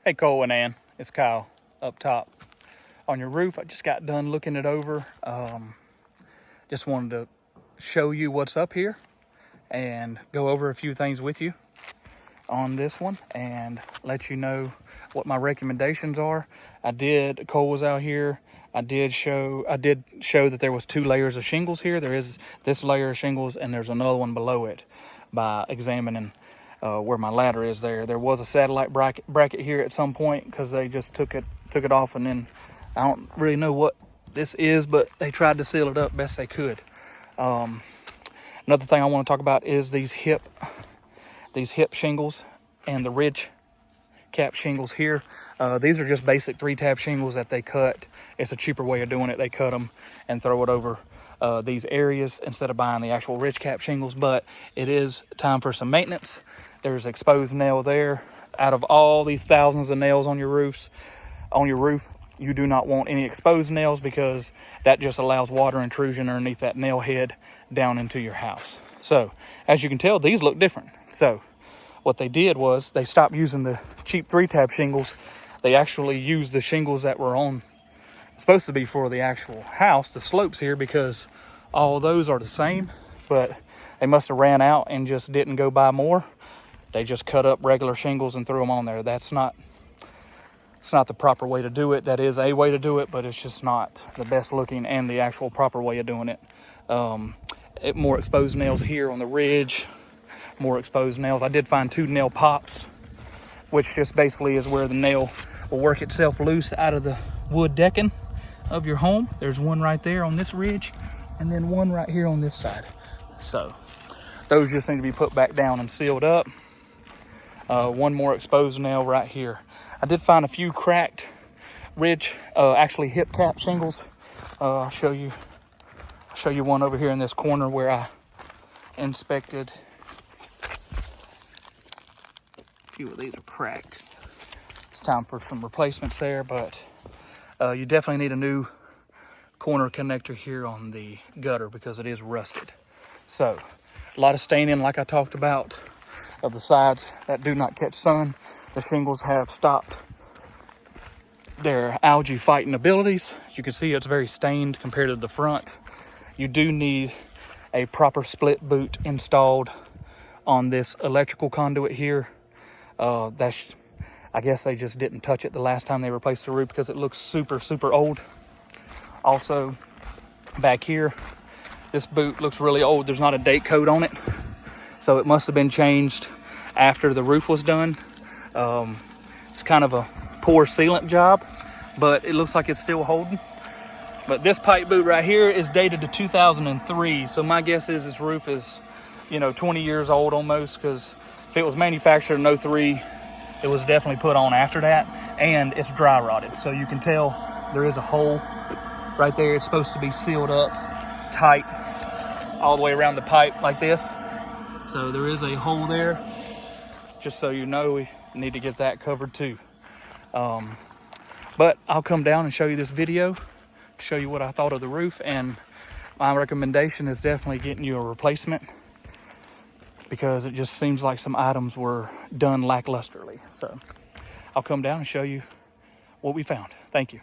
Hey Cole and Ann, it's Kyle up top on your roof. I just got done looking it over. Just wanted to show you what's up here and go over a few things with you on this one and let you know what my recommendations are. Cole was out here. I did show that there was 2 layers of shingles here. There is this layer of shingles and there's another one below it by examining where my ladder is there. There was a satellite bracket here at some point because they just took it off, and then I don't really know what this is, but they tried to seal it up best they could. Another thing I want to talk about is these hip shingles and the ridge cap shingles here. These are just basic 3-tab shingles that they cut. It's a cheaper way of doing it. They cut them and throw it over these areas instead of buying the actual ridge cap shingles, but it is time for some maintenance. There's exposed nail there. Out of all these thousands of nails on your roof, you do not want any exposed nails because that just allows water intrusion underneath that nail head down into your house. So as you can tell, these look different. So what they did was they stopped using the cheap 3-tab shingles. They actually used the shingles that were supposed to be for the actual house, the slopes here, because all those are the same, but they must have ran out and just didn't go buy more. They just cut up regular shingles and threw them on there. It's not the proper way to do it. That is a way to do it, but it's just not the best looking and the actual proper way of doing it. More exposed nails here on the ridge, more exposed nails. I did find 2 nail pops, which just basically is where the nail will work itself loose out of the wood decking of your home. There's one right there on this ridge, and then one right here on this side. So those just need to be put back down and sealed up. One more exposed nail right here. I did find a few cracked ridge, actually hip cap shingles. I'll show you one over here in this corner where I inspected. A few of these are cracked. It's time for some replacements there, but you definitely need a new corner connector here on the gutter because it is rusted. So a lot of staining, like I talked about, of the sides that do not catch sun. The shingles have stopped their algae fighting abilities. You can see it's very stained compared to the front. You do need a proper split boot installed on this electrical conduit here. I guess they just didn't touch it the last time they replaced the roof because it looks super, super old. Also, back here, this boot looks really old. There's not a date code on it, so it must have been changed after the roof was done. It's kind of a poor sealant job, but it looks like it's still holding. But this pipe boot right here is dated to 2003, so my guess is this roof is 20 years old almost, because if it was manufactured in 03, it was definitely put on after that, and it's dry rotted. So you can tell there is a hole right there. It's supposed to be sealed up tight all the way around the pipe like this. So there is a hole there, just so you know. We need to get that covered too. But I'll come down and show you this video, show you what I thought of the roof, and my recommendation is definitely getting you a replacement because it just seems like some items were done lacklusterly. So I'll come down and show you what we found. Thank you.